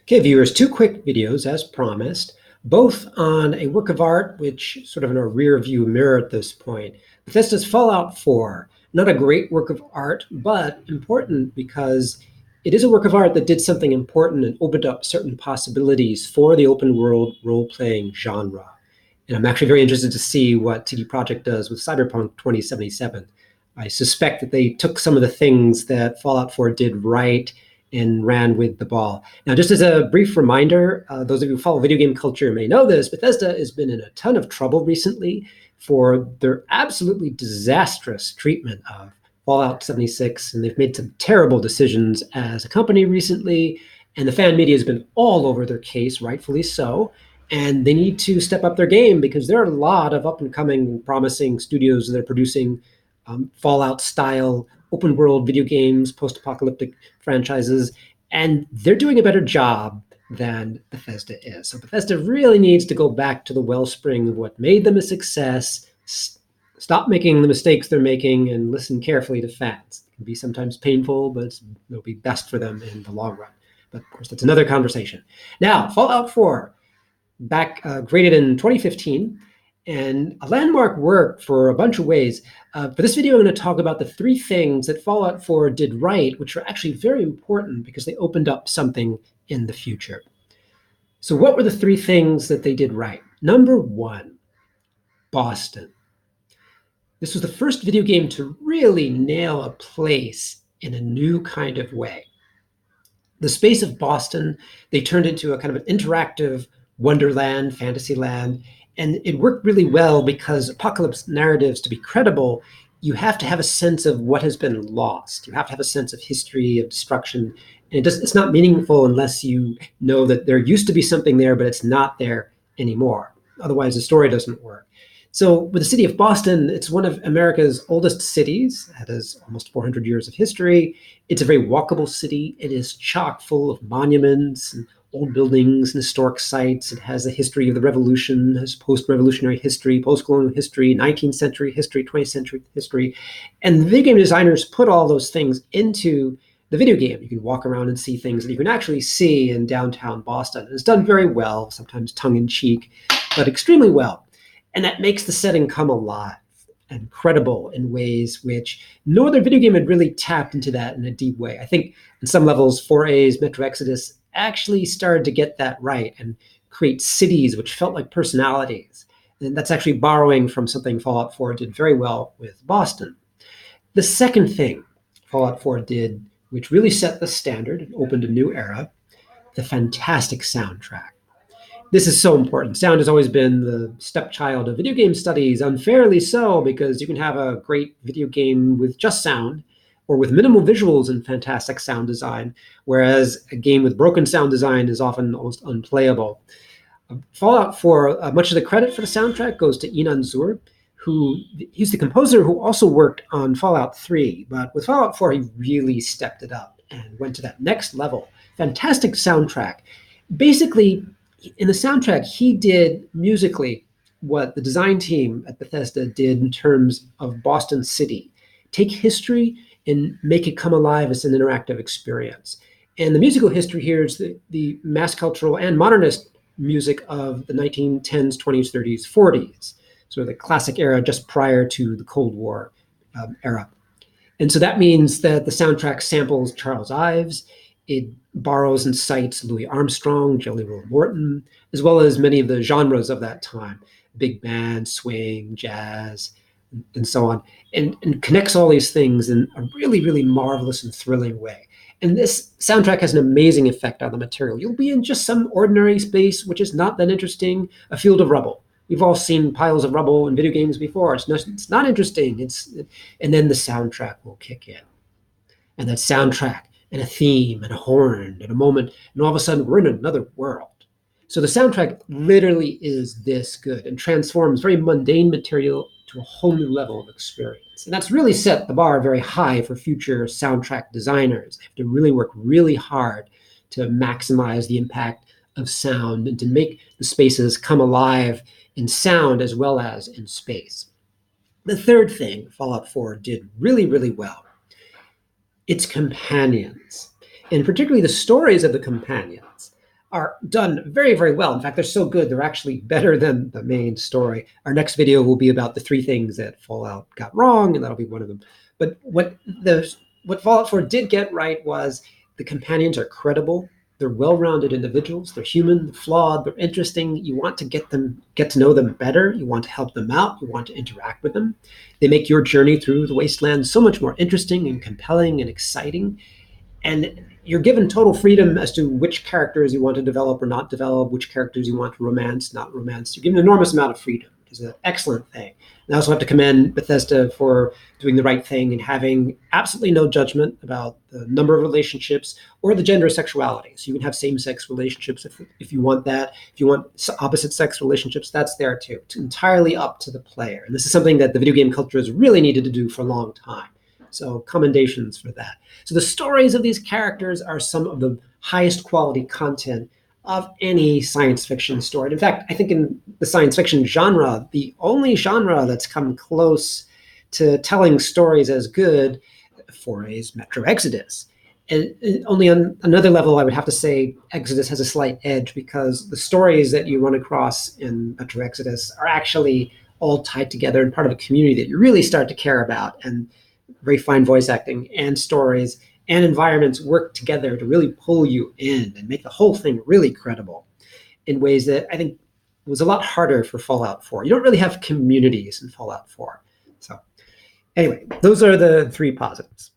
Okay, viewers, two quick videos as promised, both on a work of art which sort of in a rear view mirror at this point. Bethesda's Fallout 4, not a great work of art, but important because it is a work of art that did something important and opened up certain possibilities for the open world role-playing genre. And I'm actually very interested to see what CD Projekt does with Cyberpunk 2077. I suspect that they took some of the things that Fallout 4 did right and ran with the ball. Now, just as a brief reminder, those of you who follow video game culture may know this, Bethesda has been in a ton of trouble recently for their absolutely disastrous treatment of Fallout 76, and they've made some terrible decisions as a company recently, and the fan media has been all over their case, rightfully so, and they need to step up their game because there are a lot of up-and-coming, promising studios that are producing Fallout-style open world video games, post-apocalyptic franchises, and they're doing a better job than Bethesda is. So Bethesda really needs to go back to the wellspring of what made them a success, stop making the mistakes they're making, and listen carefully to fans. It can be sometimes painful, but it'll be best for them in the long run. But of course, that's another conversation. Now, Fallout 4, graded in 2015, and a landmark work for a bunch of ways. For this video, I'm going to talk about the three things that Fallout 4 did right, which are actually very important because they opened up something in the future. So what were the three things that they did right? Number one, Boston. This was the first video game to really nail a place in a new kind of way. The space of Boston, they turned into a kind of an interactive wonderland, fantasy land, and it worked really well because apocalypse narratives, to be credible, you have to have a sense of what has been lost. You have to have a sense of history, of destruction, and it's not meaningful unless you know that there used to be something there, but it's not there anymore. Otherwise, the story doesn't work. So with the city of Boston, it's one of America's oldest cities. It has almost 400 years of history. It's a very walkable city. It is chock full of monuments and old buildings and historic sites. It has a history of the revolution, has post-revolutionary history, post-colonial history, 19th century history, 20th century history. And the video game designers put all those things into the video game. You can walk around and see things that you can actually see in downtown Boston. It's done very well, sometimes tongue-in-cheek, but extremely well. And that makes the setting come alive and credible in ways which no other video game had really tapped into that in a deep way. I think on some levels, 4A's Metro Exodus actually started to get that right and create cities which felt like personalities. And that's actually borrowing from something Fallout 4 did very well with Boston. The second thing Fallout 4 did, which really set the standard and opened a new era, the fantastic soundtrack. This is so important. Sound has always been the stepchild of video game studies, unfairly so, because you can have a great video game with just sound or with minimal visuals and fantastic sound design, whereas a game with broken sound design is often almost unplayable. Fallout 4, much of the credit for the soundtrack goes to Inan Zur, he's the composer who also worked on Fallout 3, but with Fallout 4, he really stepped it up and went to that next level. Fantastic soundtrack. Basically, in the soundtrack, he did musically what the design team at Bethesda did in terms of Boston City. Take history and make it come alive as an interactive experience. And the musical history here is the mass cultural and modernist music of the 1910s, 20s, 30s, 40s, sort of the classic era just prior to the Cold War era. And so that means that the soundtrack samples Charles Ives. It borrows and cites Louis Armstrong, Jelly Roll Morton, as well as many of the genres of that time, big band, swing, jazz, and so on, and connects all these things in a really, really marvelous and thrilling way. And this soundtrack has an amazing effect on the material. You'll be in just some ordinary space, which is not that interesting, a field of rubble. We've all seen piles of rubble in video games before. It's not interesting. And then the soundtrack will kick in. And that soundtrack and a theme and a horn and a moment, and all of a sudden we're in another world. So the soundtrack literally is this good and transforms very mundane material to a whole new level of experience. And that's really set the bar very high for future soundtrack designers. They have to really work really hard to maximize the impact of sound and to make the spaces come alive in sound as well as in space. The third thing Fallout 4 did really, really well, its companions, and particularly the stories of the companions. are done very, very well. In fact, they're so good, they're actually better than the main story. Our next video will be about the 3 things that Fallout got wrong, and that'll be one of them. But what Fallout 4 did get right was the companions are credible. They're well-rounded individuals. They're human, they're flawed, they're interesting. You want to get to know them better. You want to help them out. You want to interact with them. They make your journey through the wasteland so much more interesting and compelling and exciting. And you're given total freedom as to which characters you want to develop or not develop, which characters you want to romance, not romance. You're given an enormous amount of freedom, which is an excellent thing. And I also have to commend Bethesda for doing the right thing and having absolutely no judgment about the number of relationships or the gender sexuality. So you can have same-sex relationships if you want that. If you want opposite-sex relationships, that's there too. It's entirely up to the player. And this is something that the video game culture has really needed to do for a long time. So commendations for that. So the stories of these characters are some of the highest quality content of any science fiction story. In fact, I think in the science fiction genre, the only genre that's come close to telling stories as good for is Metro Exodus. And only on another level, I would have to say Exodus has a slight edge because the stories that you run across in Metro Exodus are actually all tied together and part of a community that you really start to care about. And very fine voice acting and stories and environments work together to really pull you in and make the whole thing really credible in ways that I think was a lot harder for Fallout 4. You don't really have communities in Fallout 4. So anyway, those are the 3 positives.